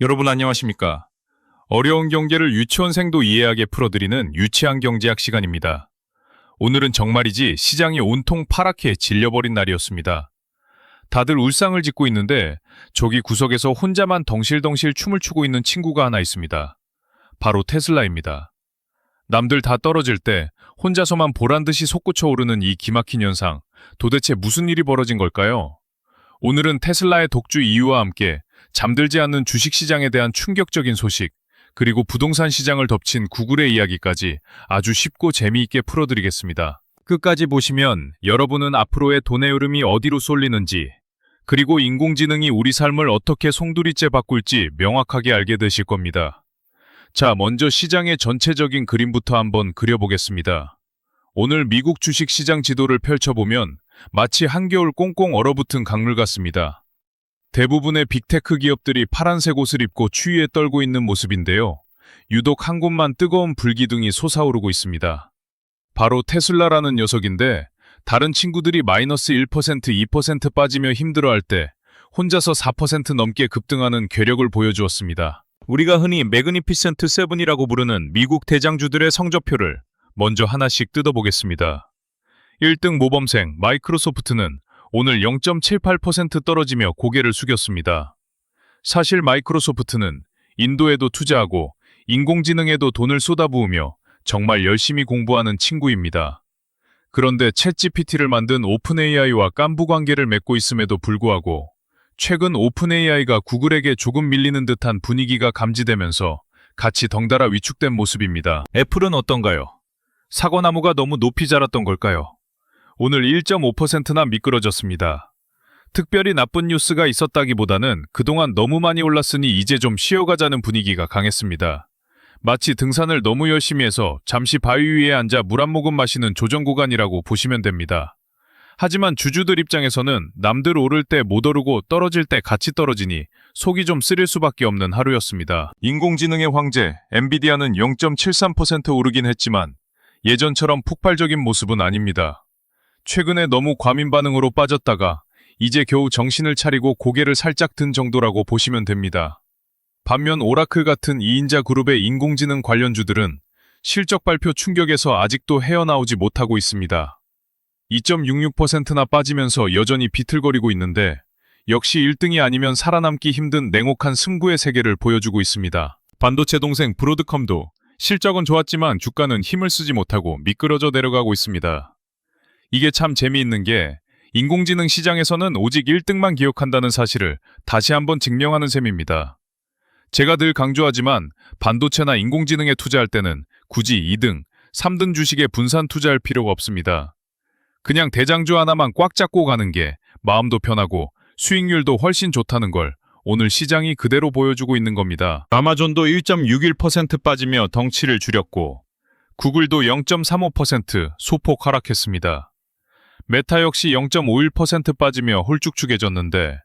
여러분 안녕하십니까? 어려운 경제를 유치원생도 이해하게 풀어드리는 유치한 경제학 시간입니다. 오늘은 정말이지 시장이 온통 파랗게 질려버린 날이었습니다. 다들 울상을 짓고 있는데 저기 구석에서 혼자만 덩실덩실 춤을 추고 있는 친구가 하나 있습니다. 바로 테슬라입니다. 남들 다 떨어질 때 혼자서만 보란듯이 솟구쳐 오르는 이 기막힌 현상, 도대체 무슨 일이 벌어진 걸까요? 오늘은 테슬라의 독주 이유와 함께 잠들지 않는 주식시장에 대한 충격적인 소식, 그리고 부동산 시장을 덮친 구글의 이야기까지 아주 쉽고 재미있게 풀어드리겠습니다. 끝까지 보시면 여러분은 앞으로의 돈의 흐름이 어디로 쏠리는지, 그리고 인공지능이 우리 삶을 어떻게 송두리째 바꿀지 명확하게 알게 되실 겁니다. 자, 먼저 시장의 전체적인 그림부터 한번 그려보겠습니다. 오늘 미국 주식시장 지도를 펼쳐보면 마치 한겨울 꽁꽁 얼어붙은 강물 같습니다. 대부분의 빅테크 기업들이 파란색 옷을 입고 추위에 떨고 있는 모습인데요. 유독 한 곳만 뜨거운 불기둥이 솟아오르고 있습니다. 바로 테슬라라는 녀석인데 다른 친구들이 마이너스 1%, 2% 빠지며 힘들어할 때 혼자서 4% 넘게 급등하는 괴력을 보여주었습니다. 우리가 흔히 매그니피센트 세븐이라고 부르는 미국 대장주들의 성적표를 먼저 하나씩 뜯어보겠습니다. 1등 모범생 마이크로소프트는 오늘 0.78% 떨어지며 고개를 숙였습니다. 사실 마이크로소프트는 인도에도 투자하고 인공지능에도 돈을 쏟아부으며 정말 열심히 공부하는 친구입니다. 그런데 챗GPT를 만든 오픈AI와 깐부 관계를 맺고 있음에도 불구하고 최근 오픈AI가 구글에게 조금 밀리는 듯한 분위기가 감지되면서 같이 덩달아 위축된 모습입니다. 애플은 어떤가요? 사과나무가 너무 높이 자랐던 걸까요? 오늘 1.5%나 미끄러졌습니다. 특별히 나쁜 뉴스가 있었다기보다는 그동안 너무 많이 올랐으니 이제 좀 쉬어가자는 분위기가 강했습니다. 마치 등산을 너무 열심히 해서 잠시 바위 위에 앉아 물 한 모금 마시는 조정 구간이라고 보시면 됩니다. 하지만 주주들 입장에서는 남들 오를 때 못 오르고 떨어질 때 같이 떨어지니 속이 좀 쓰릴 수밖에 없는 하루였습니다. 인공지능의 황제 엔비디아는 0.73% 오르긴 했지만 예전처럼 폭발적인 모습은 아닙니다. 최근에 너무 과민 반응으로 빠졌다가 이제 겨우 정신을 차리고 고개를 살짝 든 정도라고 보시면 됩니다. 반면 오라클 같은 2인자 그룹의 인공지능 관련주들은 실적 발표 충격에서 아직도 헤어나오지 못하고 있습니다. 2.66%나 빠지면서 여전히 비틀거리고 있는데 역시 1등이 아니면 살아남기 힘든 냉혹한 승부의 세계를 보여주고 있습니다. 반도체 동생 브로드컴도 실적은 좋았지만 주가는 힘을 쓰지 못하고 미끄러져 내려가고 있습니다. 이게 참 재미있는 게 인공지능 시장에서는 오직 1등만 기억한다는 사실을 다시 한번 증명하는 셈입니다. 제가 늘 강조하지만 반도체나 인공지능에 투자할 때는 굳이 2등, 3등 주식에 분산 투자할 필요가 없습니다. 그냥 대장주 하나만 꽉 잡고 가는 게 마음도 편하고 수익률도 훨씬 좋다는 걸 오늘 시장이 그대로 보여주고 있는 겁니다. 아마존도 1.61% 빠지며 덩치를 줄였고 구글도 0.35% 소폭 하락했습니다. 메타 역시 0.51% 빠지며 홀쭉쭉해졌는데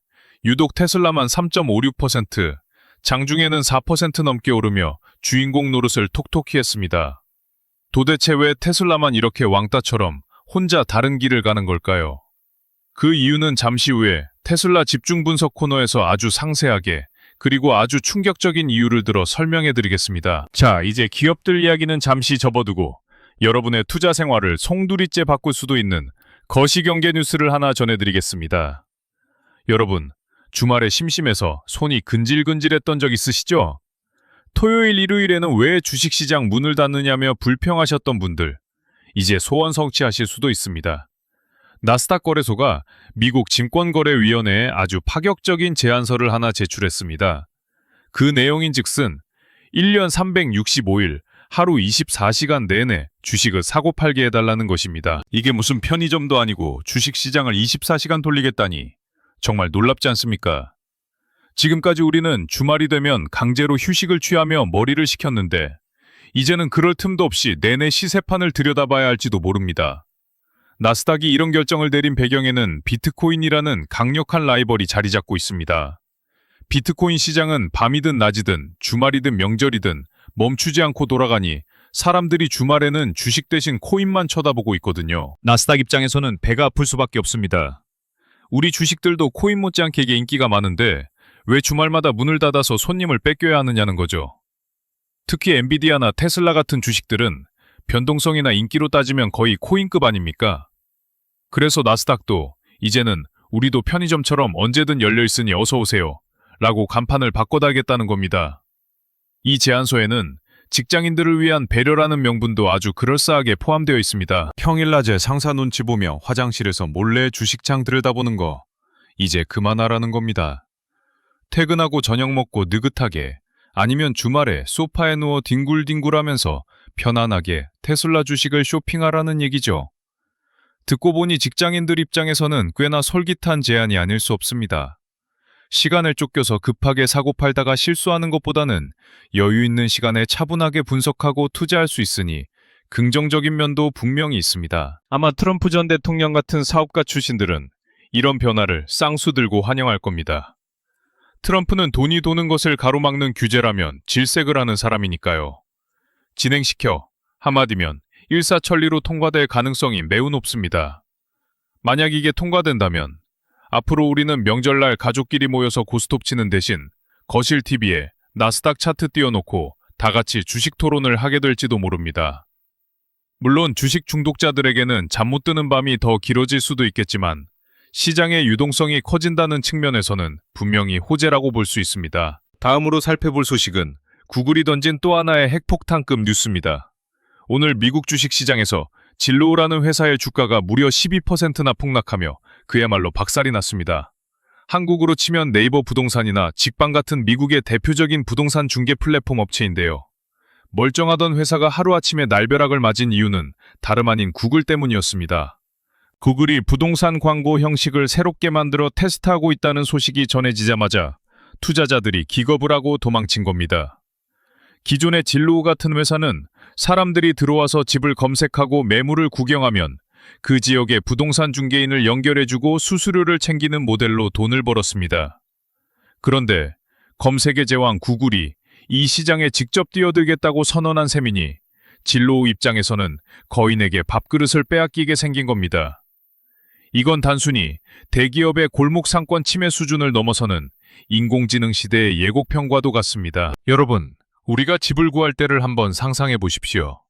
유독 테슬라만 3.56%, 장중에는 4% 넘게 오르며 주인공 노릇을 톡톡히 했습니다. 도대체 왜 테슬라만 이렇게 왕따처럼 혼자 다른 길을 가는 걸까요? 그 이유는 잠시 후에 테슬라 집중 분석 코너에서 아주 상세하게 그리고 아주 충격적인 이유를 들어 설명해드리겠습니다. 자, 이제 기업들 이야기는 잠시 접어두고 여러분의 투자 생활을 송두리째 바꿀 수도 있는 거시경제 뉴스를 하나 전해드리겠습니다. 여러분, 주말에 심심해서 손이 근질근질했던 적 있으시죠? 토요일, 일요일에는 왜 주식시장 문을 닫느냐며 불평하셨던 분들, 이제 소원 성취하실 수도 있습니다. 나스닥 거래소가 미국 증권거래위원회에 아주 파격적인 제안서를 하나 제출했습니다. 그 내용인즉슨 1년 365일 하루 24시간 내내 주식을 사고 팔게 해달라는 것입니다. 이게 무슨 편의점도 아니고 주식시장을 24시간 돌리겠다니 정말 놀랍지 않습니까? 지금까지 우리는 주말이 되면 강제로 휴식을 취하며 머리를 식혔는데 이제는 그럴 틈도 없이 내내 시세판을 들여다봐야 할지도 모릅니다. 나스닥이 이런 결정을 내린 배경에는 비트코인이라는 강력한 라이벌이 자리 잡고 있습니다. 비트코인 시장은 밤이든 낮이든 주말이든 명절이든 멈추지 않고 돌아가니 사람들이 주말에는 주식 대신 코인만 쳐다보고 있거든요. 나스닥 입장에서는 배가 아플 수밖에 없습니다. 우리 주식들도 코인 못지않게 인기가 많은데 왜 주말마다 문을 닫아서 손님을 뺏겨야 하느냐는 거죠. 특히 엔비디아나 테슬라 같은 주식들은 변동성이나 인기로 따지면 거의 코인급 아닙니까? 그래서 나스닥도 이제는 우리도 편의점처럼 언제든 열려 있으니 어서 오세요 라고 간판을 바꿔달겠다는 겁니다. 이 제안서에는 직장인들을 위한 배려라는 명분도 아주 그럴싸하게 포함되어 있습니다. 평일 낮에 상사 눈치 보며 화장실에서 몰래 주식창 들여다보는 거 이제 그만하라는 겁니다. 퇴근하고 저녁 먹고 느긋하게 아니면 주말에 소파에 누워 뒹굴뒹굴하면서 편안하게 테슬라 주식을 쇼핑하라는 얘기죠. 듣고 보니 직장인들 입장에서는 꽤나 솔깃한 제안이 아닐 수 없습니다. 시간을 쫓겨서 급하게 사고 팔다가 실수하는 것보다는 여유 있는 시간에 차분하게 분석하고 투자할 수 있으니 긍정적인 면도 분명히 있습니다. 아마 트럼프 전 대통령 같은 사업가 출신들은 이런 변화를 쌍수 들고 환영할 겁니다. 트럼프는 돈이 도는 것을 가로막는 규제라면 질색을 하는 사람이니까요. 진행시켜 한마디면 일사천리로 통과될 가능성이 매우 높습니다. 만약 이게 통과된다면 앞으로 우리는 명절날 가족끼리 모여서 고스톱 치는 대신 거실 TV에 나스닥 차트 띄워놓고 다 같이 주식 토론을 하게 될지도 모릅니다. 물론 주식 중독자들에게는 잠 못 드는 밤이 더 길어질 수도 있겠지만 시장의 유동성이 커진다는 측면에서는 분명히 호재라고 볼 수 있습니다. 다음으로 살펴볼 소식은 구글이 던진 또 하나의 핵폭탄급 뉴스입니다. 오늘 미국 주식시장에서 진로우라는 회사의 주가가 무려 12%나 폭락하며 그야말로 박살이 났습니다. 한국으로 치면 네이버 부동산이나 직방 같은 미국의 대표적인 부동산 중개 플랫폼 업체인데요. 멀쩡하던 회사가 하루아침에 날벼락을 맞은 이유는 다름 아닌 구글 때문이었습니다. 구글이 부동산 광고 형식을 새롭게 만들어 테스트하고 있다는 소식이 전해지자마자 투자자들이 기겁을 하고 도망친 겁니다. 기존의 진로우 같은 회사는 사람들이 들어와서 집을 검색하고 매물을 구경하면 그 지역의 부동산 중개인을 연결해주고 수수료를 챙기는 모델로 돈을 벌었습니다. 그런데 검색의 제왕 구글이 이 시장에 직접 뛰어들겠다고 선언한 셈이니 진로우 입장에서는 거인에게 밥그릇을 빼앗기게 생긴 겁니다. 이건 단순히 대기업의 골목 상권 침해 수준을 넘어서는 인공지능 시대의 예고편과도 같습니다. 여러분, 우리가 집을 구할 때를 한번 상상해 보십시오.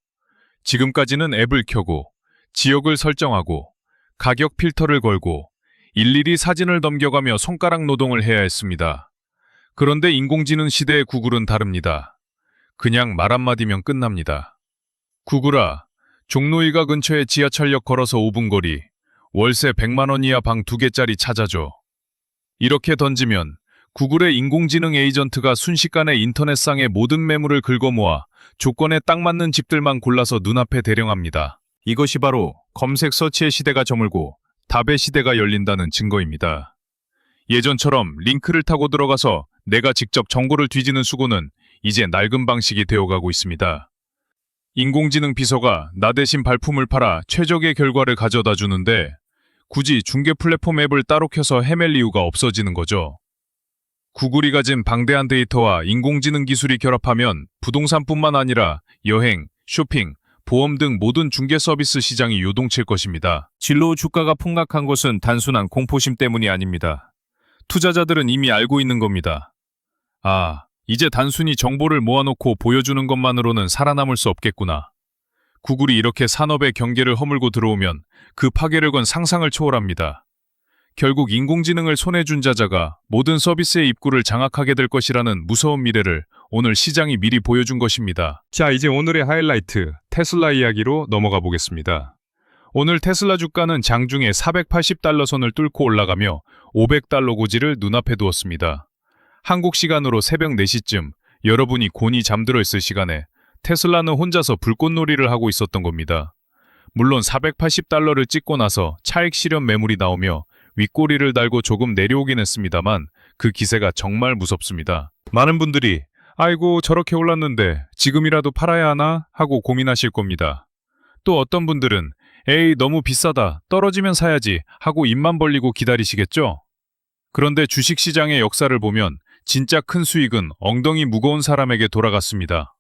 지금까지는 앱을 켜고 지역을 설정하고 가격 필터를 걸고 일일이 사진을 넘겨가며 손가락 노동을 해야 했습니다. 그런데 인공지능 시대의 구글은 다릅니다. 그냥 말 한마디면 끝납니다. 구글아, 종로이가 근처에 지하철역 걸어서 5분 거리, 월세 100만 원 이하 방 2개짜리 찾아줘. 이렇게 던지면 구글의 인공지능 에이전트가 순식간에 인터넷상의 모든 매물을 긁어모아 조건에 딱 맞는 집들만 골라서 눈앞에 대령합니다. 이것이 바로 검색 서치의 시대가 저물고 답의 시대가 열린다는 증거입니다. 예전처럼 링크를 타고 들어가서 내가 직접 정보를 뒤지는 수고는 이제 낡은 방식이 되어가고 있습니다. 인공지능 비서가 나 대신 발품을 팔아 최적의 결과를 가져다 주는데 굳이 중개 플랫폼 앱을 따로 켜서 헤맬 이유가 없어지는 거죠. 구글이 가진 방대한 데이터와 인공지능 기술이 결합하면 부동산뿐만 아니라 여행, 쇼핑, 보험 등 모든 중개 서비스 시장이 요동칠 것입니다. 진로우 주가가 폭락한 것은 단순한 공포심 때문이 아닙니다. 투자자들은 이미 알고 있는 겁니다. 아, 이제 단순히 정보를 모아놓고 보여주는 것만으로는 살아남을 수 없겠구나. 구글이 이렇게 산업의 경계를 허물고 들어오면 그 파괴력은 상상을 초월합니다. 결국 인공지능을 손에 준 자자가 모든 서비스의 입구를 장악하게 될 것이라는 무서운 미래를 오늘 시장이 미리 보여준 것입니다. 자, 이제 오늘의 하이라이트, 테슬라 이야기로 넘어가 보겠습니다. 오늘 테슬라 주가는 장중에 480달러 선을 뚫고 올라가며 500달러 고지를 눈앞에 두었습니다. 한국 시간으로 새벽 4시쯤 여러분이 곤히 잠들어 있을 시간에 테슬라는 혼자서 불꽃놀이를 하고 있었던 겁니다. 물론 480달러를 찍고 나서 차익 실현 매물이 나오며 윗꼬리를 달고 조금 내려오긴 했습니다만 그 기세가 정말 무섭습니다. 많은 분들이 아이고 저렇게 올랐는데 지금이라도 팔아야 하나 하고 고민하실 겁니다. 또 어떤 분들은 에이 너무 비싸다 떨어지면 사야지 하고 입만 벌리고 기다리시겠죠? 그런데 주식시장의 역사를 보면 진짜 큰 수익은 엉덩이 무거운 사람에게 돌아갔습니다.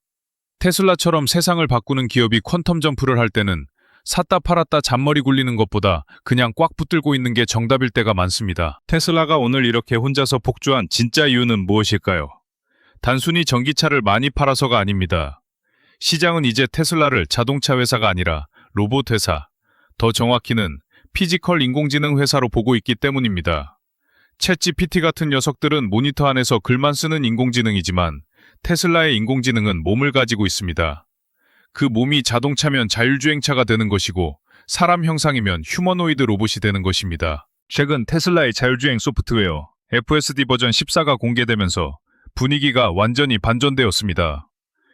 테슬라처럼 세상을 바꾸는 기업이 퀀텀 점프를 할 때는 샀다 팔았다 잔머리 굴리는 것보다 그냥 꽉 붙들고 있는 게 정답일 때가 많습니다. 테슬라가 오늘 이렇게 혼자서 폭주한 진짜 이유는 무엇일까요? 단순히 전기차를 많이 팔아서가 아닙니다. 시장은 이제 테슬라를 자동차 회사가 아니라 로봇 회사, 더 정확히는 피지컬 인공지능 회사로 보고 있기 때문입니다. 챗GPT 같은 녀석들은 모니터 안에서 글만 쓰는 인공지능이지만 테슬라의 인공지능은 몸을 가지고 있습니다. 그 몸이 자동차면 자율주행차가 되는 것이고 사람 형상이면 휴머노이드 로봇이 되는 것입니다. 최근 테슬라의 자율주행 소프트웨어 FSD 버전 14가 공개되면서 분위기가 완전히 반전되었습니다.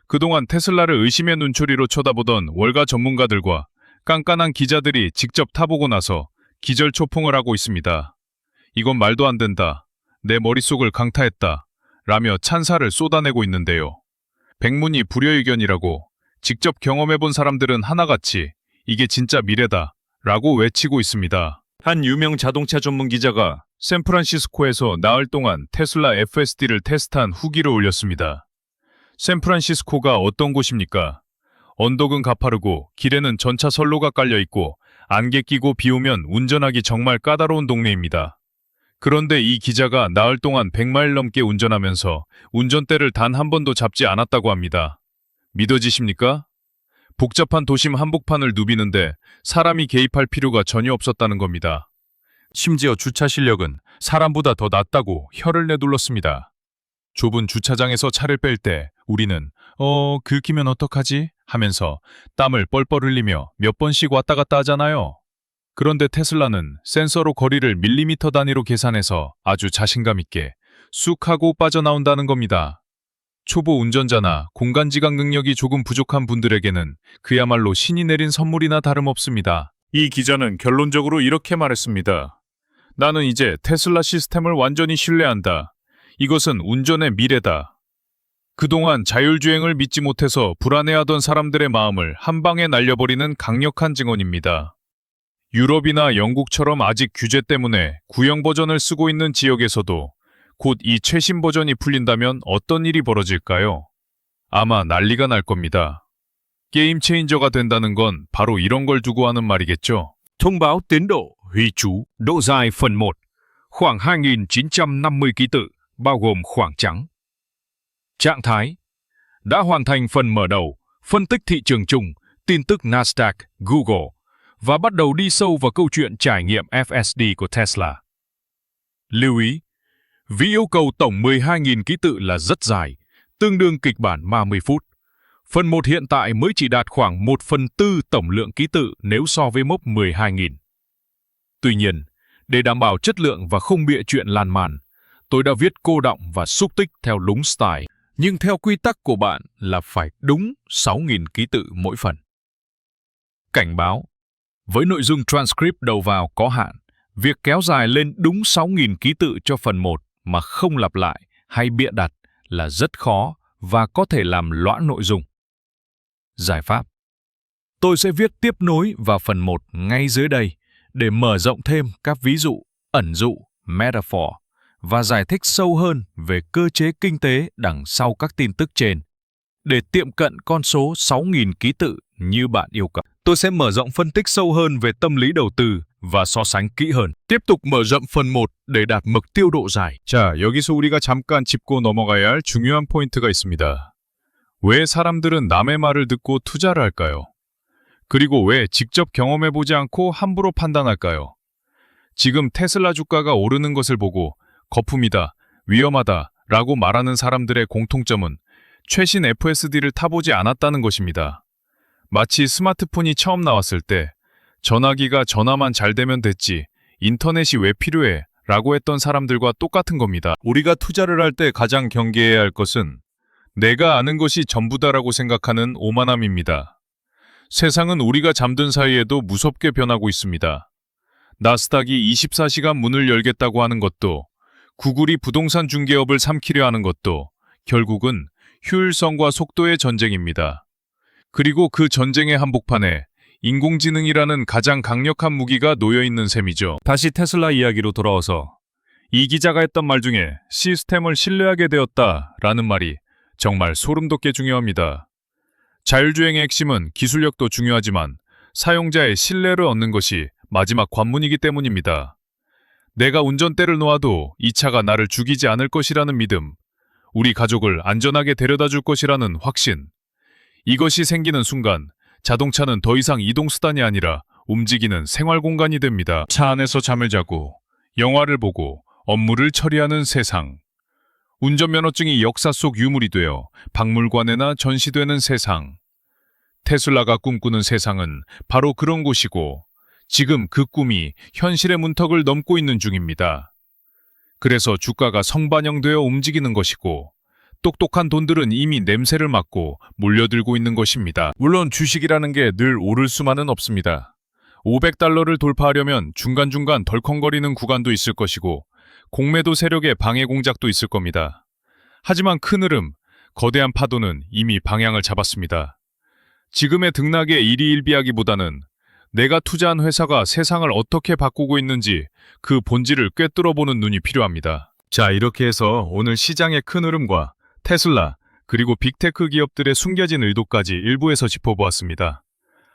그동안 테슬라를 의심의 눈초리로 쳐다보던 월가 전문가들과 깐깐한 기자들이 직접 타보고 나서 기절초풍을 하고 있습니다. 이건 말도 안 된다. 내 머릿속을 강타했다. 라며 찬사를 쏟아내고 있는데요. 백문이 불여의견이라고 직접 경험해본 사람들은 하나같이 이게 진짜 미래다 라고 외치고 있습니다. 한 유명 자동차 전문 기자가 샌프란시스코에서 나흘 동안 테슬라 FSD를 테스트한 후기를 올렸습니다. 샌프란시스코가 어떤 곳입니까? 언덕은 가파르고 길에는 전차 선로가 깔려있고 안개 끼고 비 오면 운전하기 정말 까다로운 동네입니다. 그런데 이 기자가 나흘 동안 100마일 넘게 운전하면서 운전대를 단 한 번도 잡지 않았다고 합니다. 믿어지십니까? 복잡한 도심 한복판을 누비는데 사람이 개입할 필요가 전혀 없었다는 겁니다. 심지어 주차 실력은 사람보다 더 낫다고 혀를 내둘렀습니다. 좁은 주차장에서 차를 뺄 때 우리는 긁히면 어떡하지? 하면서 땀을 뻘뻘 흘리며 몇 번씩 왔다 갔다 하잖아요. 그런데 테슬라는 센서로 거리를 밀리미터 단위로 계산해서 아주 자신감 있게 쑥 하고 빠져나온다는 겁니다. 초보 운전자나 공간지각 능력이 조금 부족한 분들에게는 그야말로 신이 내린 선물이나 다름없습니다. 이 기자는 결론적으로 이렇게 말했습니다. 나는 이제 테슬라 시스템을 완전히 신뢰한다. 이것은 운전의 미래다. 그동안 자율주행을 믿지 못해서 불안해하던 사람들의 마음을 한 방에 날려버리는 강력한 증언입니다. 유럽이나 영국처럼 아직 규제 때문에 구형 버전을 쓰고 있는 지역에서도 곧 이 최신 버전이 풀린다면 어떤 일이 벌어질까요? 아마 난리가 날 겁니다. 게임 체인저가 된다는 건 바로 이런 걸 두고 하는 말이겠죠. Thông báo tiến độ, huy chú, độ dài phần 1, khoảng 2.950 ký tự, bao gồm khoảng trắng. Trạng thái: đã hoàn thành phần mở đầu, phân tích thị trường chung, tin tức Nasdaq, Google, và bắt đầu đi sâu vào câu chuyện trải nghiệm FSD của Tesla. Lưu ý, vì yêu cầu tổng 12.000 ký tự là rất dài, tương đương kịch bản 30 phút. Phần 1 hiện tại mới chỉ đạt khoảng 1/4 tổng lượng ký tự nếu so với mốc 12.000. Tuy nhiên, để đảm bảo chất lượng và không bịa chuyện lan man, tôi đã viết cô đọng và xúc tích theo đúng style, nhưng theo quy tắc của bạn là phải đúng 6.000 ký tự mỗi phần. Cảnh báo: với nội dung transcript đầu vào có hạn, việc kéo dài lên đúng 6.000 ký tự cho phần 1 mà không lặp lại hay bịa đặt là rất khó và có thể làm loãng nội dung. Giải pháp: tôi sẽ viết tiếp nối vào phần 1 ngay dưới đây để mở rộng thêm các ví dụ, ẩn dụ, metaphor và giải thích sâu hơn về cơ chế kinh tế đằng sau các tin tức trên. Để tiệm cận con số 6.000 ký tự như bạn yêu cầu, tôi sẽ mở rộng phân tích sâu hơn về tâm lý đầu tư và so sánh kỹ hơn. tiếp tục mở rộng phần 1 để đạt mục tiêu độ dài. 자, 여기서 우리가 잠깐 짚고 넘어가야 할 중요한 포인트가 있습니다. 왜 사람들은 남의 말을 듣고 투자를 할까요? 그리고 왜 직접 경험해보지 않고 함부로 판단할까요? 지금 테슬라 주가가 오르는 것을 보고 거품이다, 위험하다 라고 말하는 사람들의 공통점은 최신 FSD를 타보지 않았다는 것입니다. 마치 스마트폰이 처음 나왔을 때 전화기가 전화만 잘 되면 됐지, 인터넷이 왜 필요해? 라고 했던 사람들과 똑같은 겁니다. 우리가 투자를 할 때 가장 경계해야 할 것은 내가 아는 것이 전부다라고 생각하는 오만함입니다. 세상은 우리가 잠든 사이에도 무섭게 변하고 있습니다. 나스닥이 24시간 문을 열겠다고 하는 것도, 구글이 부동산 중개업을 삼키려 하는 것도 결국은 효율성과 속도의 전쟁입니다. 그리고 그 전쟁의 한복판에 인공지능이라는 가장 강력한 무기가 놓여있는 셈이죠. 다시 테슬라 이야기로 돌아와서 이 기자가 했던 말 중에 시스템을 신뢰하게 되었다라는 말이 정말 소름 돋게 중요합니다. 자율주행의 핵심은 기술력도 중요하지만 사용자의 신뢰를 얻는 것이 마지막 관문이기 때문입니다. 내가 운전대를 놓아도 이 차가 나를 죽이지 않을 것이라는 믿음, 우리 가족을 안전하게 데려다 줄 것이라는 확신. 이것이 생기는 순간 자동차는 더 이상 이동수단이 아니라 움직이는 생활공간이 됩니다. 차 안에서 잠을 자고 영화를 보고 업무를 처리하는 세상. 운전면허증이 역사 속 유물이 되어 박물관에나 전시되는 세상. 테슬라가 꿈꾸는 세상은 바로 그런 곳이고 지금 그 꿈이 현실의 문턱을 넘고 있는 중입니다. 그래서 주가가 성반영되어 움직이는 것이고 똑똑한 돈들은 이미 냄새를 맡고 몰려들고 있는 것입니다. 물론 주식이라는 게 늘 오를 수만은 없습니다. 500달러를 돌파하려면 중간중간 덜컹거리는 구간도 있을 것이고 공매도 세력의 방해 공작도 있을 겁니다. 하지만 큰 흐름, 거대한 파도는 이미 방향을 잡았습니다. 지금의 등락에 일희일비하기보다는 내가 투자한 회사가 세상을 어떻게 바꾸고 있는지 그 본질을 꿰뚫어보는 눈이 필요합니다. 자, 이렇게 해서 오늘 시장의 큰 흐름과 테슬라, 그리고 빅테크 기업들의 숨겨진 의도까지 일부에서 짚어보았습니다.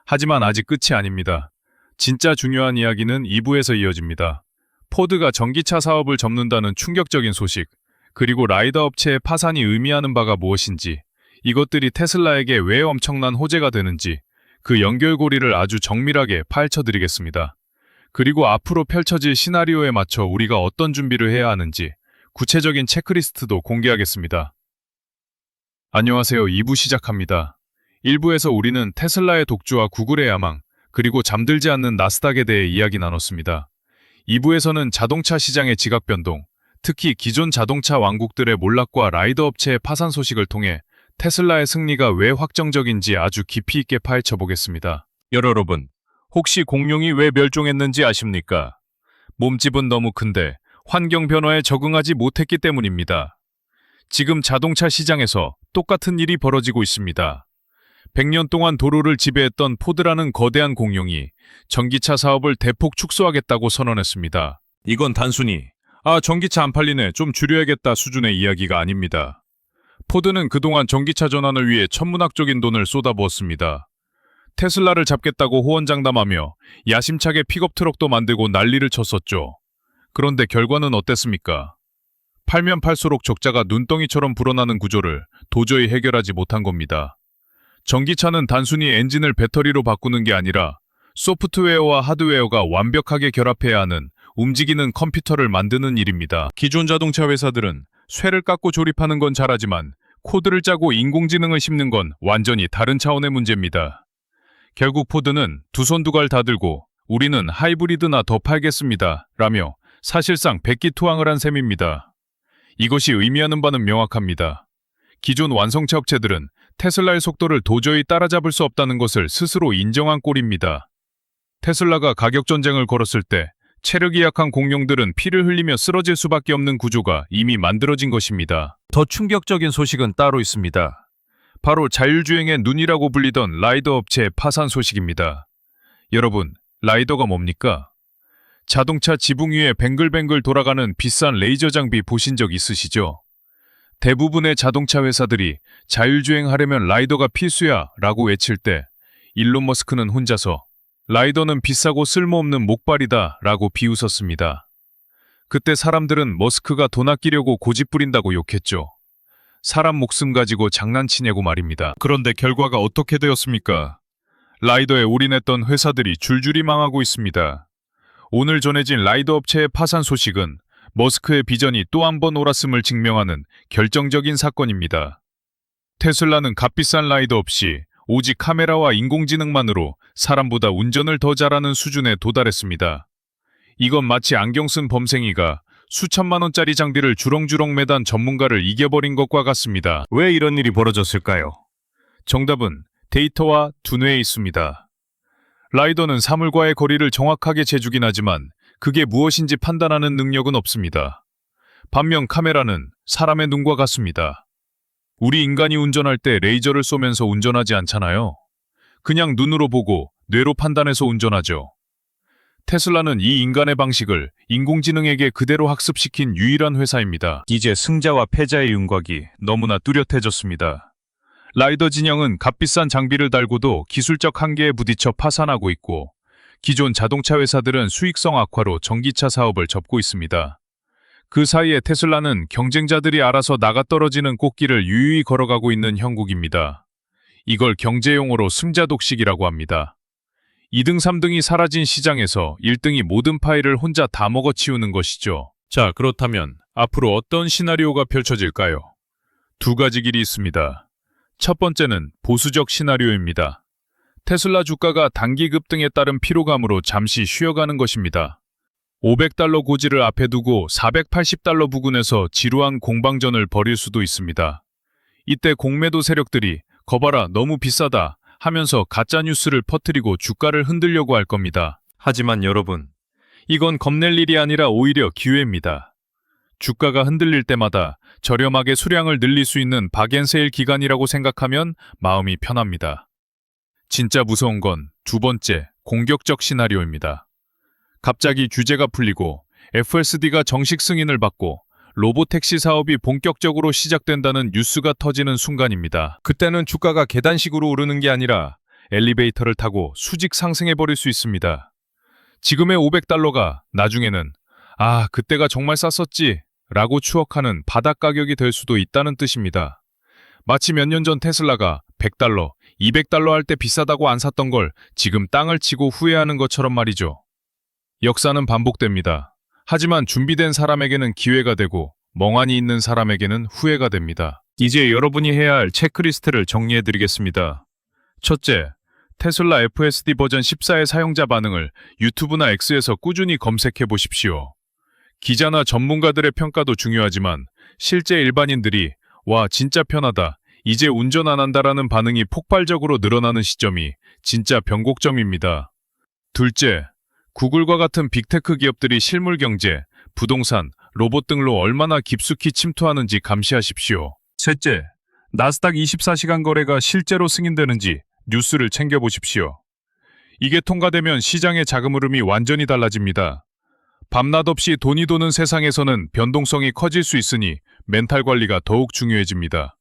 하지만 아직 끝이 아닙니다. 진짜 중요한 이야기는 2부에서 이어집니다. 포드가 전기차 사업을 접는다는 충격적인 소식, 그리고 라이더 업체의 파산이 의미하는 바가 무엇인지, 이것들이 테슬라에게 왜 엄청난 호재가 되는지, 그 연결고리를 아주 정밀하게 파헤쳐드리겠습니다. 그리고 앞으로 펼쳐질 시나리오에 맞춰 우리가 어떤 준비를 해야 하는지, 구체적인 체크리스트도 공개하겠습니다. 안녕하세요. 2부 시작합니다. 1부에서 우리는 테슬라의 독주와 구글의 야망, 그리고 잠들지 않는 나스닥에 대해 이야기 나눴습니다. 2부에서는 자동차 시장의 지각 변동, 특히 기존 자동차 왕국들의 몰락과 라이더 업체의 파산 소식을 통해 테슬라의 승리가 왜 확정적인지 아주 깊이 있게 파헤쳐 보겠습니다. 여러분, 혹시 공룡이 왜 멸종했는지 아십니까? 몸집은 너무 큰데 환경 변화에 적응하지 못했기 때문입니다. 지금 자동차 시장에서 똑같은 일이 벌어지고 있습니다. 100년 동안 도로를 지배했던 포드라는 거대한 공룡이 전기차 사업을 대폭 축소하겠다고 선언했습니다. 이건 단순히 전기차 안 팔리네, 좀 줄여야겠다 수준의 이야기가 아닙니다. 포드는 그동안 전기차 전환을 위해 천문학적인 돈을 쏟아부었습니다. 테슬라를 잡겠다고 호언장담하며 야심차게 픽업 트럭도 만들고 난리를 쳤었죠. 그런데 결과는 어땠습니까? 팔면 팔수록 적자가 눈덩이처럼 불어나는 구조를 도저히 해결하지 못한 겁니다. 전기차는 단순히 엔진을 배터리로 바꾸는 게 아니라 소프트웨어와 하드웨어가 완벽하게 결합해야 하는 움직이는 컴퓨터를 만드는 일입니다. 기존 자동차 회사들은 쇠를 깎고 조립하는 건 잘하지만 코드를 짜고 인공지능을 심는 건 완전히 다른 차원의 문제입니다. 결국 포드는 두 손 두 갈 다 들고 우리는 하이브리드나 더 팔겠습니다 라며 사실상 백기투항을 한 셈입니다. 이것이 의미하는 바는 명확합니다. 기존 완성차 업체들은 테슬라의 속도를 도저히 따라잡을 수 없다는 것을 스스로 인정한 꼴입니다. 테슬라가 가격 전쟁을 걸었을 때 체력이 약한 공룡들은 피를 흘리며 쓰러질 수밖에 없는 구조가 이미 만들어진 것입니다. 더 충격적인 소식은 따로 있습니다. 바로 자율주행의 눈이라고 불리던 라이더 업체의 파산 소식입니다. 여러분, 라이더가 뭡니까? 자동차 지붕 위에 뱅글뱅글 돌아가는 비싼 레이저 장비 보신 적 있으시죠? 대부분의 자동차 회사들이 자율주행하려면 라이더가 필수야 라고 외칠 때 일론 머스크는 혼자서 라이더는 비싸고 쓸모없는 목발이다 라고 비웃었습니다. 그때 사람들은 머스크가 돈 아끼려고 고집부린다고 욕했죠. 사람 목숨 가지고 장난치냐고 말입니다. 그런데 결과가 어떻게 되었습니까? 라이더에 올인했던 회사들이 줄줄이 망하고 있습니다. 오늘 전해진 라이더 업체의 파산 소식은 머스크의 비전이 또 한 번 옳았음을 증명하는 결정적인 사건입니다. 테슬라는 값비싼 라이더 없이 오직 카메라와 인공지능만으로 사람보다 운전을 더 잘하는 수준에 도달했습니다. 이건 마치 안경 쓴 범생이가 수천만 원짜리 장비를 주렁주렁 매단 전문가를 이겨버린 것과 같습니다. 왜 이런 일이 벌어졌을까요? 정답은 데이터와 두뇌에 있습니다. 라이더는 사물과의 거리를 정확하게 재주긴 하지만 그게 무엇인지 판단하는 능력은 없습니다. 반면 카메라는 사람의 눈과 같습니다. 우리 인간이 운전할 때 레이저를 쏘면서 운전하지 않잖아요. 그냥 눈으로 보고 뇌로 판단해서 운전하죠. 테슬라는 이 인간의 방식을 인공지능에게 그대로 학습시킨 유일한 회사입니다. 이제 승자와 패자의 윤곽이 너무나 뚜렷해졌습니다. 라이더 진영은 값비싼 장비를 달고도 기술적 한계에 부딪혀 파산하고 있고, 기존 자동차 회사들은 수익성 악화로 전기차 사업을 접고 있습니다. 그 사이에 테슬라는 경쟁자들이 알아서 나가떨어지는 꽃길을 유유히 걸어가고 있는 형국입니다. 이걸 경제용어로 승자독식이라고 합니다. 2등, 3등이 사라진 시장에서 1등이 모든 파일을 혼자 다 먹어치우는 것이죠. 자, 그렇다면 앞으로 어떤 시나리오가 펼쳐질까요? 두 가지 길이 있습니다. 첫 번째는 보수적 시나리오입니다. 테슬라 주가가 단기 급등에 따른 피로감으로 잠시 쉬어가는 것입니다. $500 고지를 앞에 두고 $480 부근에서 지루한 공방전을 벌일 수도 있습니다. 이때 공매도 세력들이 거봐라 너무 비싸다 하면서 가짜뉴스를 퍼뜨리고 주가를 흔들려고 할 겁니다. 하지만 여러분, 이건 겁낼 일이 아니라 오히려 기회입니다. 주가가 흔들릴 때마다 저렴하게 수량을 늘릴 수 있는 박앤세일 기간이라고 생각하면 마음이 편합니다. 진짜 무서운 건 두 번째, 공격적 시나리오입니다. 갑자기 규제가 풀리고 FSD가 정식 승인을 받고 로보택시 사업이 본격적으로 시작된다는 뉴스가 터지는 순간입니다. 그때는 주가가 계단식으로 오르는 게 아니라 엘리베이터를 타고 수직 상승해버릴 수 있습니다. 지금의 $500가 나중에는 아, 그때가 정말 쌌었지 라고 추억하는 바닥 가격이 될 수도 있다는 뜻입니다. 마치 몇 년 전 테슬라가 $100, $200 할 때 비싸다고 안 샀던 걸 지금 땅을 치고 후회하는 것처럼 말이죠. 역사는 반복됩니다. 하지만 준비된 사람에게는 기회가 되고 멍하니 있는 사람에게는 후회가 됩니다. 이제 여러분이 해야 할 체크리스트를 정리해드리겠습니다. 첫째, 테슬라 FSD 버전 14의 사용자 반응을 유튜브나 X에서 꾸준히 검색해 보십시오. 기자나 전문가들의 평가도 중요하지만 실제 일반인들이 와, 진짜 편하다, 이제 운전 안 한다라는 반응이 폭발적으로 늘어나는 시점이 진짜 변곡점입니다. 둘째, 구글과 같은 빅테크 기업들이 실물 경제, 부동산, 로봇 등로 얼마나 깊숙이 침투하는지 감시하십시오. 셋째, 나스닥 24시간 거래가 실제로 승인되는지 뉴스를 챙겨보십시오. 이게 통과되면 시장의 자금 흐름이 완전히 달라집니다. 밤낮 없이 돈이 도는 세상에서는 변동성이 커질 수 있으니 멘탈 관리가 더욱 중요해집니다.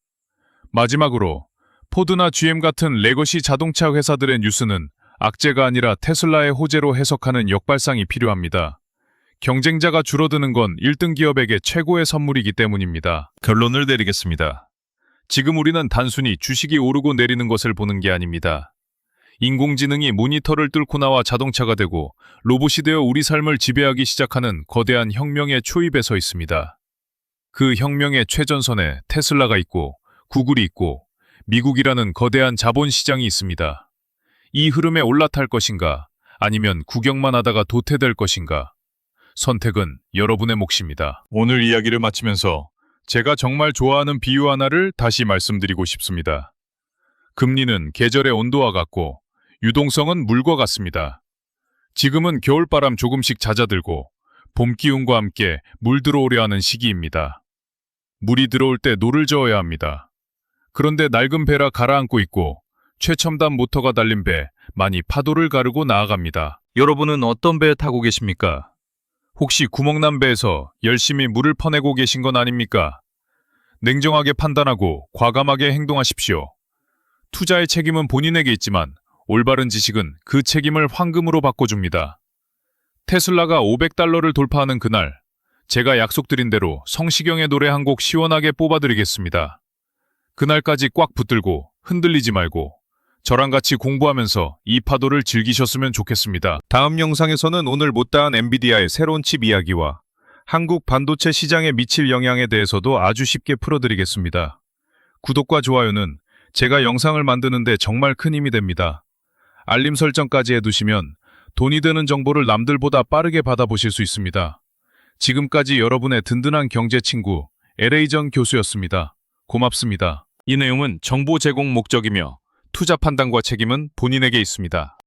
마지막으로 포드나 GM 같은 레거시 자동차 회사들의 뉴스는 악재가 아니라 테슬라의 호재로 해석하는 역발상이 필요합니다. 경쟁자가 줄어드는 건 1등 기업에게 최고의 선물이기 때문입니다. 결론을 내리겠습니다. 지금 우리는 단순히 주식이 오르고 내리는 것을 보는 게 아닙니다. 인공지능이 모니터를 뚫고 나와 자동차가 되고 로봇이 되어 우리 삶을 지배하기 시작하는 거대한 혁명의 초입에 서 있습니다. 그 혁명의 최전선에 테슬라가 있고 구글이 있고 미국이라는 거대한 자본시장이 있습니다. 이 흐름에 올라탈 것인가 아니면 구경만 하다가 도태될 것인가? 선택은 여러분의 몫입니다. 오늘 이야기를 마치면서 제가 정말 좋아하는 비유 하나를 다시 말씀드리고 싶습니다. 금리는 계절의 온도와 같고 유동성은 물과 같습니다. 지금은 겨울바람 조금씩 잦아들고 봄 기운과 함께 물 들어오려 하는 시기입니다. 물이 들어올 때 노를 저어야 합니다. 그런데 낡은 배라 가라앉고 있고 최첨단 모터가 달린 배, 많이 파도를 가르고 나아갑니다. 여러분은 어떤 배 타고 계십니까? 혹시 구멍난 배에서 열심히 물을 퍼내고 계신 건 아닙니까? 냉정하게 판단하고 과감하게 행동하십시오. 투자의 책임은 본인에게 있지만 올바른 지식은 그 책임을 황금으로 바꿔줍니다. 테슬라가 $500를 돌파하는 그날, 제가 약속드린 대로 성시경의 노래 한 곡 시원하게 뽑아드리겠습니다. 그날까지 꽉 붙들고 흔들리지 말고 저랑 같이 공부하면서 이 파도를 즐기셨으면 좋겠습니다. 다음 영상에서는 오늘 못다한 엔비디아의 새로운 칩 이야기와 한국 반도체 시장에 미칠 영향에 대해서도 아주 쉽게 풀어드리겠습니다. 구독과 좋아요는 제가 영상을 만드는데 정말 큰 힘이 됩니다. 알림 설정까지 해두시면 돈이 되는 정보를 남들보다 빠르게 받아보실 수 있습니다. 지금까지 여러분의 든든한 경제 친구 LA전 교수였습니다. 고맙습니다. 이 내용은 정보 제공 목적이며 투자 판단과 책임은 본인에게 있습니다.